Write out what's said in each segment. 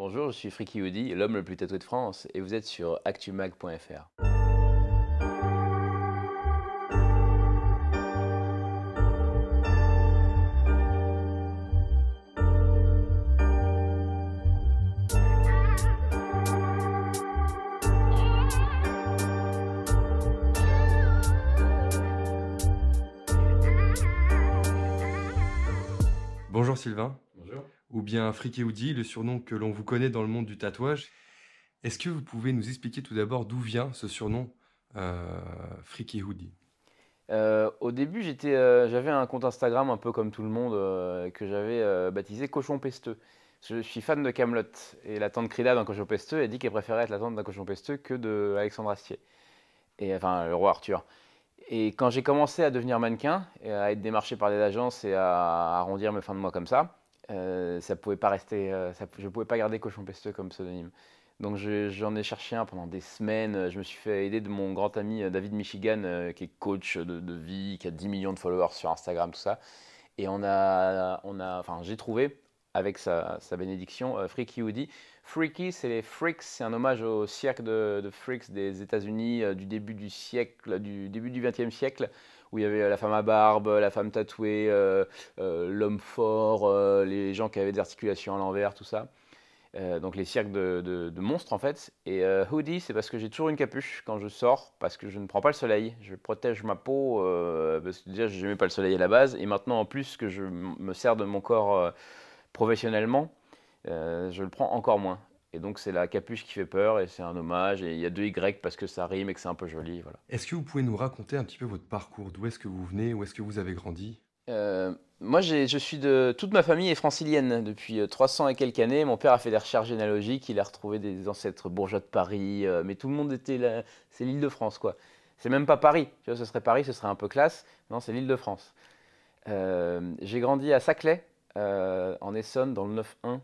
Bonjour, je suis Freaky Hoodie, l'homme le plus tatoué de France, et vous êtes sur actumag.fr. Bonjour Sylvain, Bonjour. ou bien Freaky Hoodie, le surnom que l'on vous connaît dans le monde du tatouage. Est-ce que vous pouvez nous expliquer tout d'abord d'où vient ce surnom Freaky Hoodie? Au début, j'avais un compte Instagram un peu comme tout le monde que j'avais baptisé Cochon Pesteux. Je suis fan de Camelot et la tante Crida d'un cochon pesteux, elle dit qu'elle préférait être la tante d'un cochon pesteux que de Alexandre Astier, et enfin le roi Arthur. Et quand j'ai commencé à devenir mannequin, et à être démarché par des agences et à arrondir mes fins de mois comme ça, ça pouvait pas rester, je pouvais pas garder Cochon Pesteux comme pseudonyme. Donc j'en ai cherché un pendant des semaines. Je me suis fait aider de mon grand ami David Michigan, qui est coach de vie, qui a 10 millions de followers sur Instagram, tout ça. Et enfin, j'ai trouvé, avec sa bénédiction, Freaky Hoodie. Freaky, c'est les freaks, c'est un hommage au cirque de freaks des États-Unis du début du siècle, du début du XXe siècle, où il y avait la femme à barbe, la femme tatouée, l'homme fort, les gens qui avaient des articulations à l'envers, tout ça. Donc les cirques de monstres en fait. Et hoodie, c'est parce que j'ai toujours une capuche quand je sors, parce que je ne prends pas le soleil. Je protège ma peau, parce que déjà je n'aimais pas le soleil à la base. Et maintenant en plus que je me sers de mon corps professionnellement, je le prends encore moins. Et donc c'est la capuche qui fait peur et c'est un hommage. Et il y a deux Y parce que ça rime et que c'est un peu joli. Voilà. Est-ce que vous pouvez nous raconter un petit peu votre parcours? D'où est-ce que vous venez? Où est-ce que vous avez grandi? Moi, je suis de. Toute ma famille est francilienne depuis 300 et quelques années. Mon père a fait des recherches généalogiques, il a retrouvé des ancêtres bourgeois de Paris, mais tout le monde était là. C'est l'Île-de-France, quoi. C'est même pas Paris. Tu vois, ce serait Paris, ce serait un peu classe. Non, c'est l'Île-de-France. J'ai grandi à Saclay, en Essonne, dans le 9-1.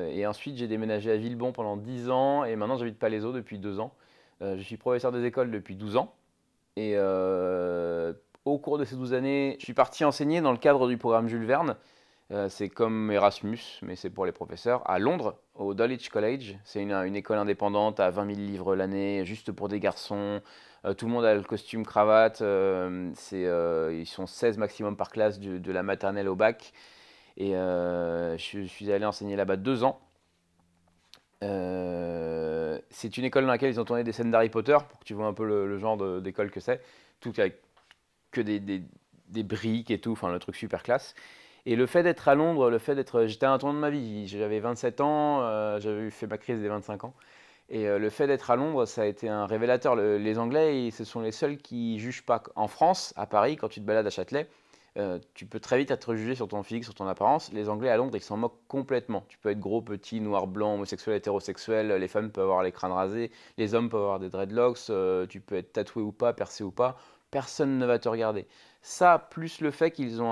Et ensuite, j'ai déménagé à Villebon pendant 10 ans. Et maintenant, j'habite Palaiseau depuis 2 ans. Je suis professeur des écoles depuis 12 ans. Et au cours de ces 12 années, je suis parti enseigner dans le cadre du programme Jules Verne. C'est comme Erasmus, mais c'est pour les professeurs, à Londres, au Dulwich College. C'est une école indépendante à 20 000 livres l'année, juste pour des garçons. Tout le monde a le costume cravate. Ils sont 16 maximum par classe, de la maternelle au bac. Et je suis allé enseigner là-bas 2 ans. C'est une école dans laquelle ils ont tourné des scènes d'Harry Potter, pour que tu vois un peu le genre d'école que c'est. Tout avec que des briques et tout, enfin le truc super classe. Et le fait d'être à Londres, j'étais à un tournant de ma vie, j'avais 27 ans, j'avais fait ma crise des 25 ans. Et le fait d'être à Londres, ça a été un révélateur. Les Anglais, ce sont les seuls qui jugent pas. En France, à Paris, quand tu te balades à Châtelet, tu peux très vite être jugé sur ton physique, sur ton apparence. Les Anglais à Londres, ils s'en moquent complètement. Tu peux être gros, petit, noir, blanc, homosexuel, hétérosexuel. Les femmes peuvent avoir les crânes rasés, les hommes peuvent avoir des dreadlocks. Tu peux être tatoué ou pas, percé ou pas. Personne ne va te regarder. Ça, plus le fait qu'ils ont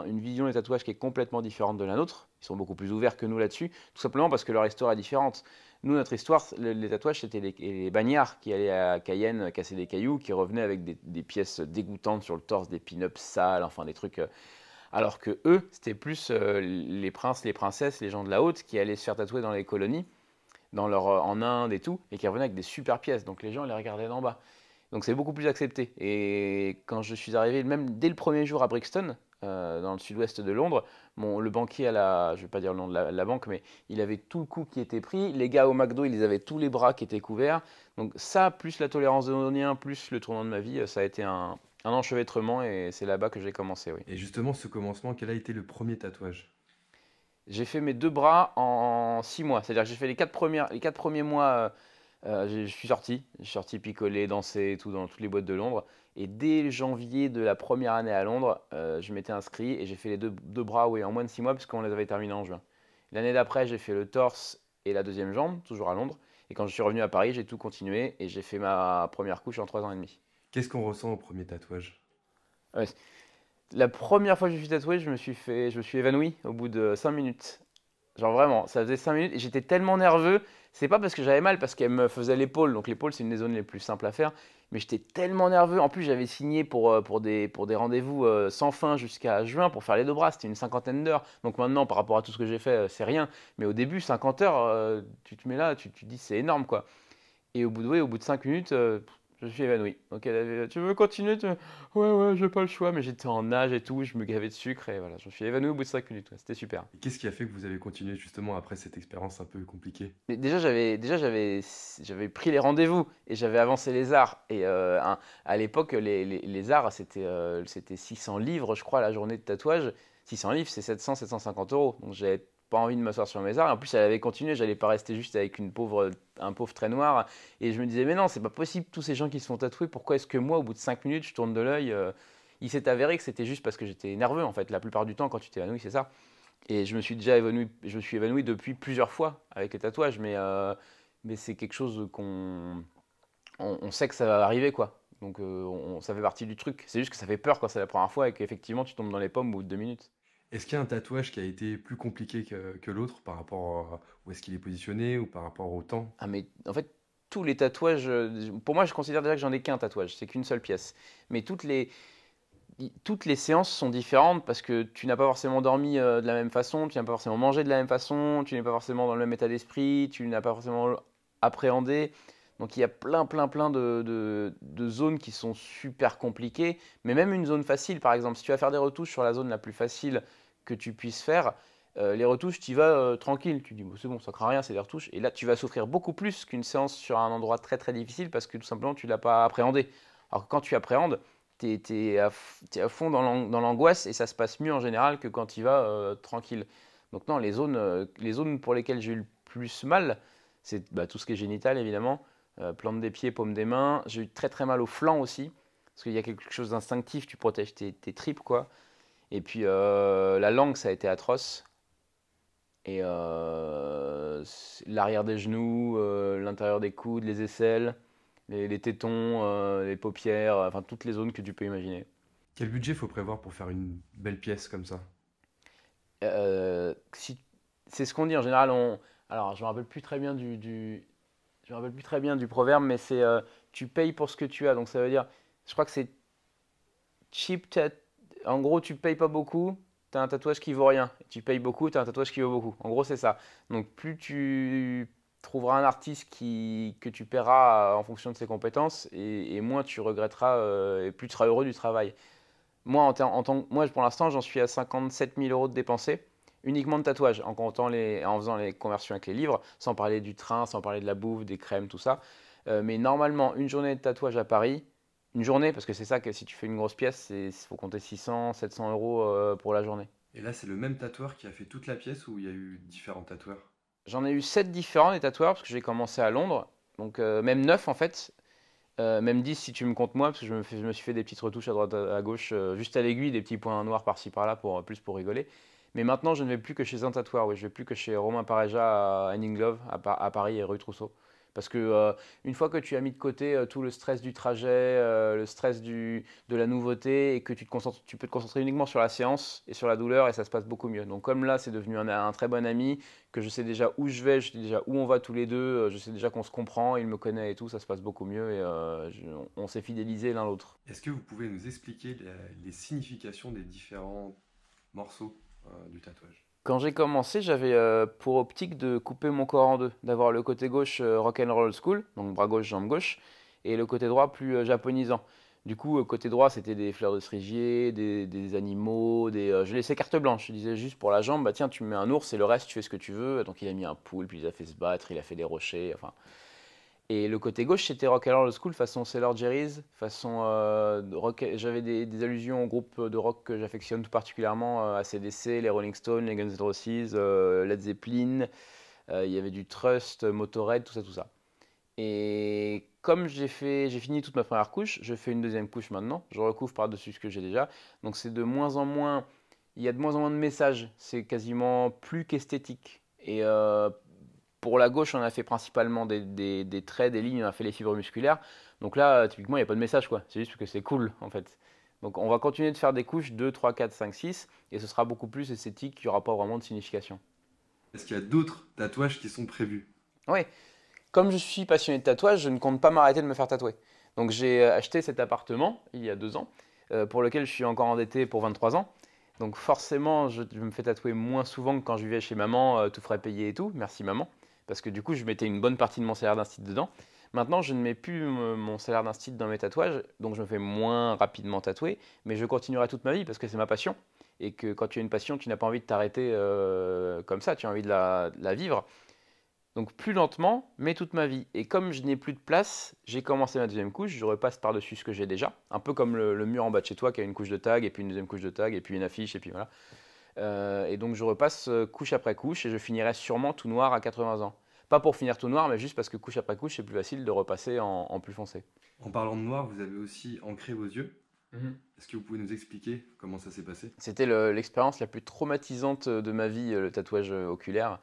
une vision des tatouages qui est complètement différente de la nôtre. Ils sont beaucoup plus ouverts que nous là-dessus, tout simplement parce que leur histoire est différente. Nous, notre histoire, les tatouages, c'était les bagnards qui allaient à Cayenne casser des cailloux, qui revenaient avec des pièces dégoûtantes sur le torse, des pin-ups sales, enfin des trucs. Alors que eux, c'était plus les princes, les princesses, les gens de la haute qui allaient se faire tatouer dans les colonies, en Inde et tout, et qui revenaient avec des super pièces. Donc les gens les regardaient d'en bas. Donc c'est beaucoup plus accepté. Et quand je suis arrivé, même dès le premier jour à Brixton, dans le sud-ouest de Londres, le banquier je vais pas dire le nom de la banque, mais il avait tout le cou qui était pris. Les gars au McDo, ils avaient tous les bras qui étaient couverts. Donc ça, plus la tolérance de l'onien, plus le tournant de ma vie, ça a été un enchevêtrement et c'est là-bas que j'ai commencé, oui. Et justement, ce commencement, quel a été le premier tatouage? J'ai fait mes 2 bras en 6 mois. C'est-à-dire que j'ai fait les 4 premiers mois. Je suis sorti picoler, danser et tout dans toutes les boîtes de Londres. Et dès janvier de la première année à Londres, je m'étais inscrit et j'ai fait les deux bras, oui, en moins de 6 mois puisqu'on les avait terminés en juin. L'année d'après, j'ai fait le torse et la deuxième jambe, toujours à Londres. Et quand je suis revenu à Paris, j'ai tout continué et j'ai fait ma première couche en 3 ans et demi. Qu'est-ce qu'on ressent au premier tatouage? Ouais, la première fois que je me suis tatoué, je me suis évanoui au bout de 5 minutes. Genre vraiment, ça faisait 5 minutes et j'étais tellement nerveux. C'est pas parce que j'avais mal, parce qu'elle me faisait l'épaule. Donc l'épaule, c'est une des zones les plus simples à faire. Mais j'étais tellement nerveux. En plus, j'avais signé pour des rendez-vous sans fin jusqu'à juin pour faire les 2 bras. C'était une cinquantaine d'heures. Donc maintenant, par rapport à tout ce que j'ai fait, c'est rien. Mais au début, 50 heures, tu te mets là, tu te dis c'est énorme quoi. Et au bout ouais, au bout de 5 minutes, je suis évanoui. Donc elle avait, tu veux continuer? Ouais, ouais, j'ai pas le choix. Mais j'étais en nage et tout, je me gavais de sucre et voilà, je me suis évanoui au bout de 5 minutes. Ouais, c'était super. Et qu'est-ce qui a fait que vous avez continué justement après cette expérience un peu compliquée? Mais j'avais pris les rendez-vous et j'avais avancé les arts. Et à l'époque, les arts, c'était 600 livres, je crois, la journée de tatouage. 600 livres, c'est 700-750 euros. Donc j'avais pas envie de m'asseoir sur mes arts. En plus, elle avait continué, j'allais pas rester juste avec un pauvre trait noir. Et je me disais, mais non, c'est pas possible, tous ces gens qui se font tatouer, pourquoi est-ce que moi, au bout de 5 minutes, je tourne de l'œil Il s'est avéré que c'était juste parce que j'étais nerveux, en fait. La plupart du temps, quand tu t'évanouis, c'est ça. Et je me suis évanoui depuis plusieurs fois avec les tatouages, mais c'est quelque chose on sait que ça va arriver, quoi. Donc ça fait partie du truc. C'est juste que ça fait peur quand c'est la première fois et qu'effectivement tu tombes dans les pommes au bout de 2 minutes. Est-ce qu'il y a un tatouage qui a été plus compliqué que l'autre par rapport à où est-ce qu'il est positionné ou par rapport au temps? Ah mais en fait, tous les tatouages, pour moi je considère déjà que j'en ai qu'un tatouage, c'est qu'une seule pièce. Mais toutes les séances sont différentes parce que tu n'as pas forcément dormi de la même façon, tu n'as pas forcément mangé de la même façon, tu n'es pas forcément dans le même état d'esprit, tu n'as pas forcément appréhendé. Donc il y a plein de zones qui sont super compliquées, mais même une zone facile, par exemple, si tu vas faire des retouches sur la zone la plus facile que tu puisses faire, les retouches, tu y vas tranquille, tu dis bon, c'est bon, ça craint rien, c'est des retouches, et là tu vas souffrir beaucoup plus qu'une séance sur un endroit très difficile parce que tout simplement tu ne l'as pas appréhendé. Alors que quand tu appréhendes, t'es à fond dans l'angoisse et ça se passe mieux en général que quand tu vas tranquille. Donc non, les zones pour lesquelles j'ai eu le plus mal, c'est bah, tout ce qui est génital évidemment, plante des pieds, paume des mains. J'ai eu très mal au flanc aussi, parce qu'il y a quelque chose d'instinctif, tu protèges tes tripes quoi. Et puis la langue, ça a été atroce. Et l'arrière des genoux, l'intérieur des coudes, les aisselles, les tétons, les paupières, enfin toutes les zones que tu peux imaginer. Quel budget faut prévoir pour faire une belle pièce comme ça? Si, c'est ce qu'on dit en général. Alors, je me rappelle plus très bien je me rappelle plus très bien du proverbe, mais c'est tu payes pour ce que tu as. Donc ça veut dire, je crois que c'est cheap. En gros, tu payes pas beaucoup, tu as un tatouage qui vaut rien. Tu payes beaucoup, tu as un tatouage qui vaut beaucoup. En gros, c'est ça. Donc plus tu trouveras un artiste que tu paieras en fonction de ses compétences, et moins tu regretteras et plus tu seras heureux du travail. Moi, moi, pour l'instant, j'en suis à 57 000 euros de dépensés, uniquement de tatouage, en faisant les conversions avec les livres, sans parler du train, sans parler de la bouffe, des crèmes, tout ça. Mais normalement, une journée de tatouage à Paris, une journée, parce que c'est ça que si tu fais une grosse pièce, il faut compter 600, 700 euros pour la journée. Et là, c'est le même tatoueur qui a fait toute la pièce ou il y a eu différents tatoueurs? J'en ai eu 7 différents des tatoueurs, parce que j'ai commencé à Londres, donc même 9 en fait. Même 10 si tu me comptes moi, parce que je me suis fait des petites retouches à droite à gauche, juste à l'aiguille, des petits points noirs par-ci par-là, plus pour rigoler. Mais maintenant, je ne vais plus que chez un tatoueur, oui, je vais plus que chez Romain Pareja à Henning Glove, à Paris et rue Trousseau. Parce que une fois que tu as mis de côté tout le stress du trajet, le stress de la nouveauté, et que tu peux te concentrer uniquement sur la séance et sur la douleur, et ça se passe beaucoup mieux. Donc comme là, c'est devenu un très bon ami, que je sais déjà où je vais, je sais déjà où on va tous les deux, je sais déjà qu'on se comprend, il me connaît et tout, ça se passe beaucoup mieux et on s'est fidélisé l'un l'autre. Est-ce que vous pouvez nous expliquer les significations des différents morceaux du tatouage? Quand j'ai commencé, j'avais pour optique de couper mon corps en deux, d'avoir le côté gauche rock and roll school, donc bras gauche, jambe gauche, et le côté droit plus japonisant. Du coup, côté droit, c'était des fleurs de cerisier, des animaux, je laissais carte blanche. Je disais juste pour la jambe, bah tiens, tu me mets un ours et le reste, tu fais ce que tu veux. Donc il a mis un poule, puis il a fait se battre, il a fait des rochers, enfin. Et le côté gauche, c'était rock and roll school, façon Sailor Jerry's, façon rock. J'avais des allusions au groupe de rock que j'affectionne tout particulièrement, AC/DC, les Rolling Stones, les Guns N' Roses, Led Zeppelin. Il y avait du Trust, Motorhead, tout ça, tout ça. Et comme j'ai fini toute ma première couche, je fais une deuxième couche maintenant. Je recouvre par-dessus ce que j'ai déjà. Donc c'est de moins en moins, il y a de moins en moins de messages. C'est quasiment plus qu'esthétique. Et pour la gauche, on a fait principalement des traits, des lignes, on a fait les fibres musculaires. Donc là, typiquement, il n'y a pas de message, quoi. C'est juste que c'est cool, en fait. Donc on va continuer de faire des couches 2, 3, 4, 5, 6, et ce sera beaucoup plus esthétique, il n'y aura pas vraiment de signification. Est-ce qu'il y a d'autres tatouages qui sont prévus? Oui, comme je suis passionné de tatouage, je ne compte pas m'arrêter de me faire tatouer. Donc j'ai acheté cet appartement il y a 2 ans, pour lequel je suis encore endetté pour 23 ans. Donc forcément, je me fais tatouer moins souvent que quand je vivais chez maman, tout frais payé et tout. Merci maman. Parce que du coup, je mettais une bonne partie de mon salaire d'instit dedans. Maintenant, je ne mets plus mon salaire d'instit dans mes tatouages, donc je me fais moins rapidement tatouer, mais je continuerai toute ma vie parce que c'est ma passion. Et que quand tu as une passion, tu n'as pas envie de t'arrêter comme ça, tu as envie de la vivre. Donc plus lentement, mais toute ma vie. Et comme je n'ai plus de place, j'ai commencé ma deuxième couche, je repasse par-dessus ce que j'ai déjà. Un peu comme le mur en bas de chez toi qui a une couche de tag, et puis une deuxième couche de tag, et puis une affiche, et puis voilà. Et donc je repasse couche après couche, et je finirai sûrement tout noir à 80 ans. Pas pour finir tout noir, mais juste parce que couche après couche, c'est plus facile de repasser en plus foncé. En parlant de noir, vous avez aussi ancré vos yeux. Mhm. Est-ce que vous pouvez nous expliquer comment ça s'est passé? C'était l'expérience la plus traumatisante de ma vie, le tatouage oculaire.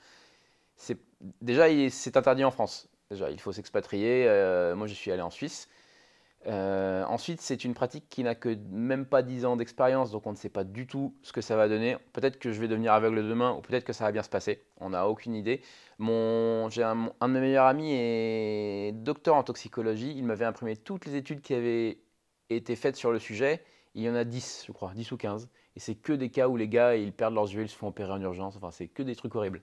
C'est déjà c'est interdit en France. Déjà, il faut s'expatrier. Moi, je suis allé en Suisse. Ensuite, c'est une pratique qui n'a que même pas 10 ans d'expérience, donc on ne sait pas du tout ce que ça va donner. Peut-être que je vais devenir aveugle demain, ou peut-être que ça va bien se passer. On n'a aucune idée. J'ai un de mes meilleurs amis est docteur en toxicologie. Il m'avait imprimé toutes les études qui avaient été faites sur le sujet. Il y en a 10, je crois, 10 ou 15. Et c'est que des cas où les gars, ils perdent leurs yeux, ils se font opérer en urgence. Enfin, c'est que des trucs horribles.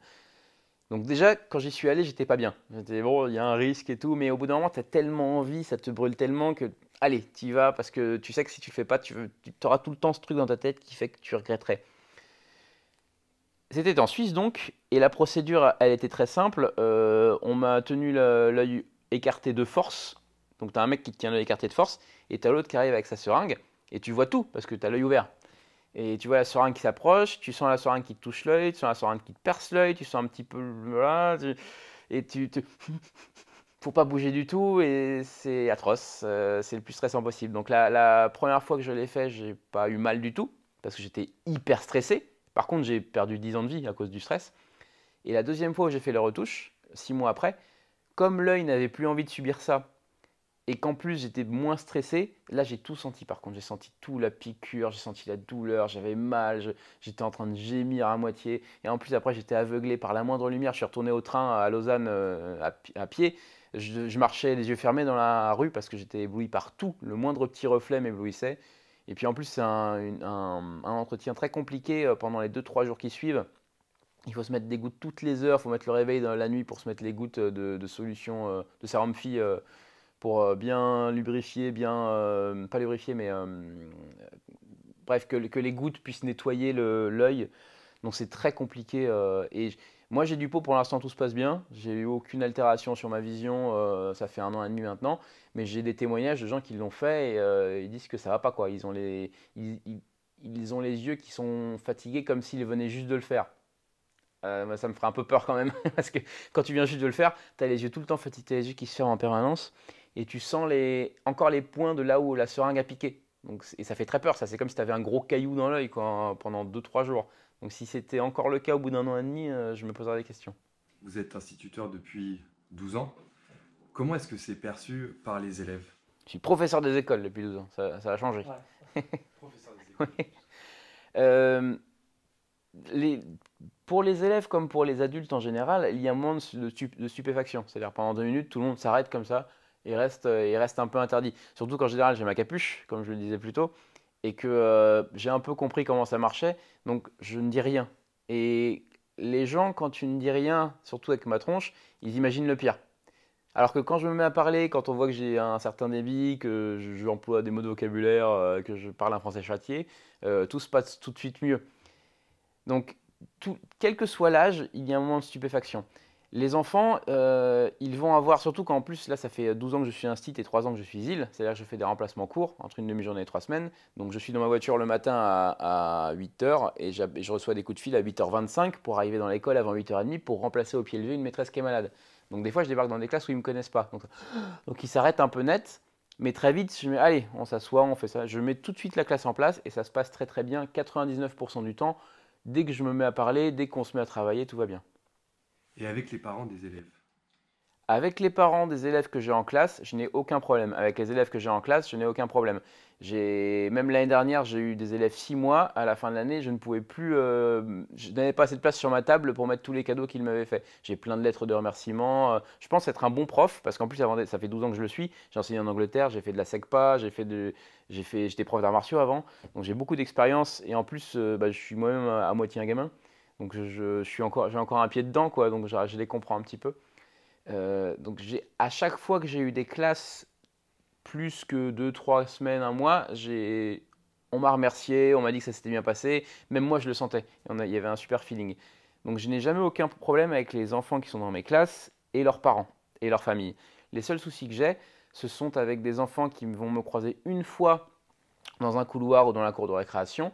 Donc déjà, quand j'y suis allé, j'étais pas bien. J'étais bon, il y a un risque et tout, mais au bout d'un moment, tu as tellement envie, ça te brûle tellement que, allez, tu y vas, parce que tu sais que si tu le fais pas, tu auras tout le temps ce truc dans ta tête qui fait que tu regretterais. C'était en Suisse donc, et la procédure, elle était très simple. On m'a tenu l'œil écarté de force, donc tu as un mec qui te tient l'œil écarté de force, et tu as l'autre qui arrive avec sa seringue, et tu vois tout, parce que tu as l'œil ouvert. Et tu vois la seringue qui s'approche, tu sens la seringue qui te touche l'œil, tu sens la seringue qui te perce l'œil, tu sens un petit peu. Voilà, et faut pas bouger du tout, et c'est atroce. C'est le plus stressant possible. Donc la première fois que je l'ai fait, j'ai pas eu mal du tout, parce que j'étais hyper stressé. Par contre, j'ai perdu 10 ans de vie à cause du stress. Et la deuxième fois où j'ai fait les retouches, 6 mois après, comme l'œil n'avait plus envie de subir ça, et qu'en plus j'étais moins stressé, là j'ai tout senti par contre, j'ai senti tout, la piqûre, j'ai senti la douleur, j'avais mal, j'étais en train de gémir à moitié, et en plus après j'étais aveuglé par la moindre lumière, je suis retourné au train à Lausanne à pied, je marchais les yeux fermés dans la rue parce que j'étais ébloui par tout, le moindre petit reflet m'éblouissait, et puis en plus c'est un entretien très compliqué pendant les 2-3 jours qui suivent. Il faut se mettre des gouttes toutes les heures, il faut mettre le réveil dans la nuit pour se mettre les gouttes de solution de sérum phi pour bien lubrifier, bien, pas lubrifier, mais bref, que les gouttes puissent nettoyer l'œil. Donc c'est très compliqué. Moi j'ai du pot pour l'instant, tout se passe bien. J'ai eu aucune altération sur ma vision, ça fait 1 an et demi maintenant. Mais j'ai des témoignages de gens qui l'ont fait et ils disent que ça va pas quoi. Ils ont les yeux qui sont fatigués comme s'ils venaient juste de le faire. Moi, ça me ferait un peu peur quand même, parce que quand tu viens juste de le faire, tu as les yeux tout le temps fatigués, t'as les yeux qui se ferment en permanence, et tu sens encore les points de là où la seringue a piqué. Donc, et ça fait très peur, ça c'est comme si tu avais un gros caillou dans l'œil pendant 2-3 jours. Donc si c'était encore le cas au bout d'1 an et demi, je me poserais des questions. Vous êtes instituteur depuis 12 ans. Comment est-ce que c'est perçu par les élèves? Je suis professeur des écoles depuis 12 ans, ça a changé. Ouais. Professeur des écoles. Oui. Euh, les- pour les élèves comme pour les adultes en général, il y a un moment de stupéfaction. C'est-à-dire pendant 2 minutes, tout le monde s'arrête comme ça et reste un peu interdit. Surtout qu'en général, j'ai ma capuche, comme je le disais plus tôt, et que j'ai un peu compris comment ça marchait, donc je ne dis rien. Et les gens, quand tu ne dis rien, surtout avec ma tronche, ils imaginent le pire. Alors que quand je me mets à parler, quand on voit que j'ai un certain débit, que j'emploie des mots de vocabulaire, que je parle un français châtié, tout se passe tout de suite mieux. Donc, quel que soit l'âge, il y a un moment de stupéfaction. Les enfants, ils vont avoir, surtout quand en plus, là, ça fait 12 ans que je suis instit et 3 ans que je suis île, c'est-à-dire que je fais des remplacements courts, entre une demi-journée et 3 semaines. Donc, je suis dans ma voiture le matin à 8 h et je reçois des coups de fil à 8 h 25 pour arriver dans l'école avant 8 h 30 pour remplacer au pied levé une maîtresse qui est malade. Donc, des fois, je débarque dans des classes où ils ne me connaissent pas. Donc ils s'arrêtent un peu net, mais très vite, je mets, allez, on s'assoit, on fait ça. Je mets tout de suite la classe en place et ça se passe très très bien, 99% du temps. Dès que je me mets à parler, dès qu'on se met à travailler, tout va bien. Et avec les parents des élèves? Avec les parents des élèves que j'ai en classe, je n'ai aucun problème. Avec les élèves que j'ai en classe, je n'ai aucun problème. Même l'année dernière, j'ai eu des élèves 6 mois. À la fin de l'année, je ne pouvais plus, je n'avais pas assez de place sur ma table pour mettre tous les cadeaux qu'ils m'avaient fait. J'ai plein de lettres de remerciements. Je pense être un bon prof parce qu'en plus, ça fait 12 ans que je le suis. J'ai enseigné en Angleterre, j'ai fait de la SECPA, j'étais prof d'arts martiaux avant. Donc j'ai beaucoup d'expérience et en plus, je suis moi-même à moitié un gamin. Donc j'ai encore un pied dedans, quoi. Donc je les comprends un petit peu. Donc à chaque fois que j'ai eu des classes plus que 2, 3 semaines, un mois, on m'a remercié, on m'a dit que ça s'était bien passé. Même moi, je le sentais. Il y avait un super feeling. Donc je n'ai jamais aucun problème avec les enfants qui sont dans mes classes et leurs parents et leurs familles. Les seuls soucis que j'ai, ce sont avec des enfants qui vont me croiser une fois dans un couloir ou dans la cour de récréation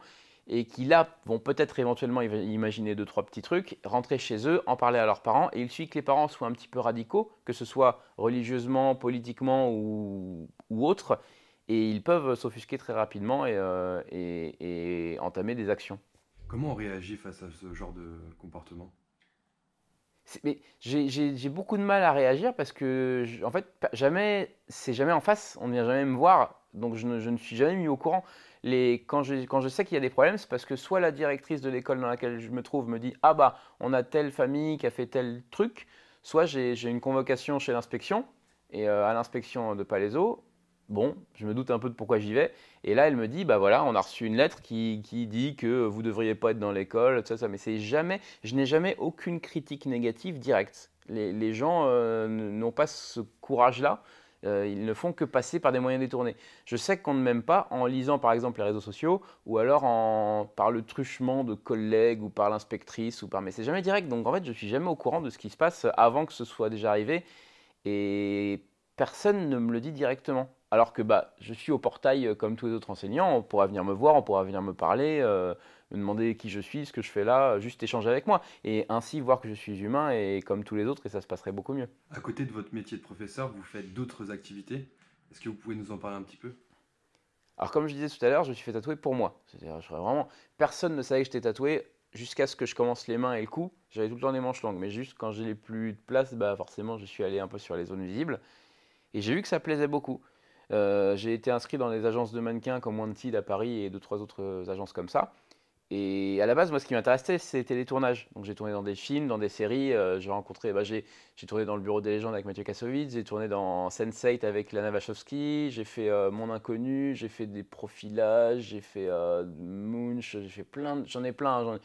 et qui là vont peut-être éventuellement imaginer deux, trois petits trucs, rentrer chez eux, en parler à leurs parents, et il suffit que les parents soient un petit peu radicaux, que ce soit religieusement, politiquement ou autre, et ils peuvent s'offusquer très rapidement et entamer des actions. Comment on réagit face à ce genre de comportement? Mais j'ai beaucoup de mal à réagir parce que, en fait, c'est jamais en face, on ne vient jamais me voir, donc je ne suis jamais mis au courant. Quand je sais qu'il y a des problèmes, c'est parce que soit la directrice de l'école dans laquelle je me trouve me dit: ah bah, on a telle famille qui a fait tel truc, soit j'ai une convocation chez l'inspection, et à l'inspection de Palaiseau, bon, je me doute un peu de pourquoi j'y vais, et là elle me dit: bah voilà, on a reçu une lettre qui dit que vous ne devriez pas être dans l'école, tout ça, ça. Mais je n'ai jamais aucune critique négative directe. Les gens n'ont pas ce courage-là. Ils ne font que passer par des moyens détournés. Je sais qu'on ne m'aime pas en lisant par exemple les réseaux sociaux ou alors par le truchement de collègues ou par l'inspectrice mais c'est jamais direct. Donc en fait, je suis jamais au courant de ce qui se passe avant que ce soit déjà arrivé et personne ne me le dit directement. Alors que bah, je suis au portail comme tous les autres enseignants, on pourra venir me voir, on pourra venir me parler, me demander qui je suis, ce que je fais là, juste échanger avec moi. Et ainsi voir que je suis humain et comme tous les autres et ça se passerait beaucoup mieux. À côté de votre métier de professeur, vous faites d'autres activités. Est-ce que vous pouvez nous en parler un petit peu? Alors comme je disais tout à l'heure, je me suis fait tatouer pour moi. C'est-à-dire, personne ne savait que j'étais tatoué jusqu'à ce que je commence les mains et le cou. J'avais tout le temps des manches longues, mais juste quand j'ai plus de place, bah forcément, je suis allé un peu sur les zones visibles. Et j'ai vu que ça plaisait beaucoup. J'ai été inscrit dans les agences de mannequins comme Wanted à Paris et deux, trois autres agences comme ça. Et à la base, moi, ce qui m'intéressait, c'était les tournages. Donc, j'ai tourné dans des films, dans des séries. J'ai tourné dans Le Bureau des légendes avec Mathieu Kassovitz. J'ai tourné dans Sense8 avec Lana Wachowski. J'ai fait Mon Inconnu. J'ai fait des profilages. J'ai fait Munch. J'ai fait j'en ai plein.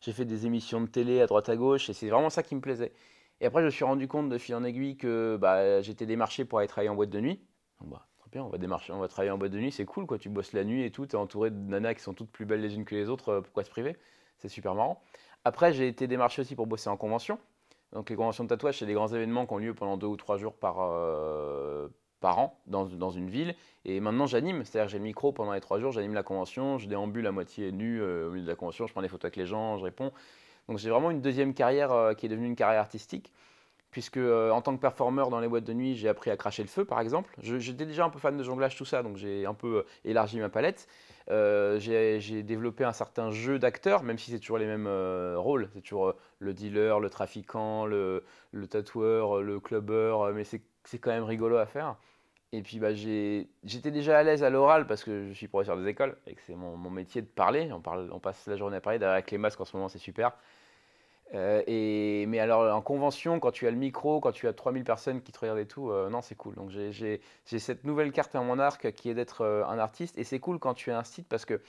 J'ai fait des émissions de télé à droite à gauche. Et c'est vraiment ça qui me plaisait. Et après, je me suis rendu compte de fil en aiguille que bah, j'étais démarché pour aller travailler en boîte de nuit. Donc, bah, très bien, on va travailler en boîte de nuit, c'est cool quoi. Tu bosses la nuit et tout, tu es entouré de nanas qui sont toutes plus belles les unes que les autres, pourquoi se priver? C'est super marrant. Après, j'ai été démarché aussi pour bosser en convention. Donc, les conventions de tatouage, c'est des grands événements qui ont lieu pendant 2 ou 3 jours par an dans une ville. Et maintenant, j'anime, c'est-à-dire que j'ai le micro pendant les 3 jours, j'anime la convention, je déambule à moitié nu au milieu de la convention, je prends des photos avec les gens, je réponds. Donc, j'ai vraiment une deuxième carrière qui est devenue une carrière artistique puisque en tant que performeur dans les boîtes de nuit, j'ai appris à cracher le feu, par exemple. J'étais déjà un peu fan de jonglage, tout ça, donc j'ai un peu élargi ma palette. J'ai développé un certain jeu d'acteur, même si c'est toujours les mêmes rôles. C'est toujours le dealer, le trafiquant, le tatoueur, le clubbeur, mais c'est quand même rigolo à faire. Et puis bah, j'étais déjà à l'aise à l'oral parce que je suis professeur des écoles et que c'est mon métier de parler. On passe la journée à parler. D'ailleurs, avec les masques en ce moment, c'est super. Mais alors en convention, quand tu as le micro, quand tu as 3000 personnes qui te regardent et tout, non, c'est cool. Donc j'ai cette nouvelle carte à mon arc qui est d'être un artiste. Et c'est cool quand tu es un site parce que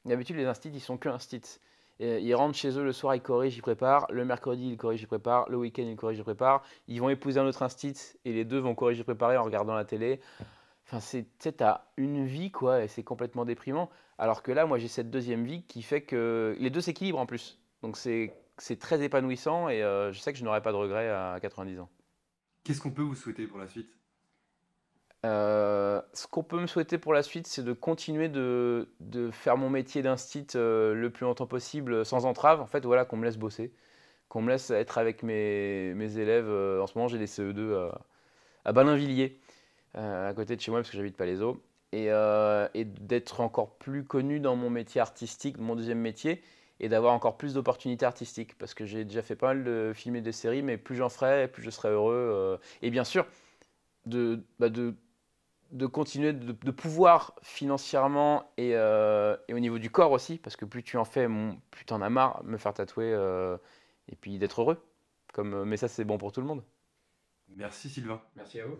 d'habitude, les instits, ils sont qu'un stit. Et ils rentrent chez eux le soir, ils corrigent, ils préparent. Le mercredi, ils corrigent, ils préparent. Le week-end, ils corrigent, ils préparent. Ils vont épouser un autre instit et les deux vont corriger, préparer en regardant la télé. Enfin, tu sais, t'as une vie, quoi, et c'est complètement déprimant. Alors que là, moi, j'ai cette deuxième vie qui fait que les deux s'équilibrent en plus. Donc c'est très épanouissant et je sais que je n'aurai pas de regrets à 90 ans. Qu'est-ce qu'on peut vous souhaiter pour la suite? Ce qu'on peut me souhaiter pour la suite, c'est de continuer de faire mon métier d'instit le plus longtemps possible sans entrave. En fait, voilà, qu'on me laisse bosser, qu'on me laisse être avec mes élèves. En ce moment, j'ai des CE2 à Ballainvilliers, à côté de chez moi, parce que j'habite Palaiseau. Et d'être encore plus connu dans mon métier artistique, mon deuxième métier. et d'avoir encore plus d'opportunités artistiques. Parce que j'ai déjà fait pas mal de films et de séries, mais plus j'en ferai, plus je serai heureux. Et bien sûr, bah, de continuer de pouvoir financièrement et au niveau du corps aussi, parce que plus tu en fais, plus tu en as marre, me faire tatouer et puis d'être heureux. Mais ça, c'est bon pour tout le monde. Merci Sylvain. Merci à vous.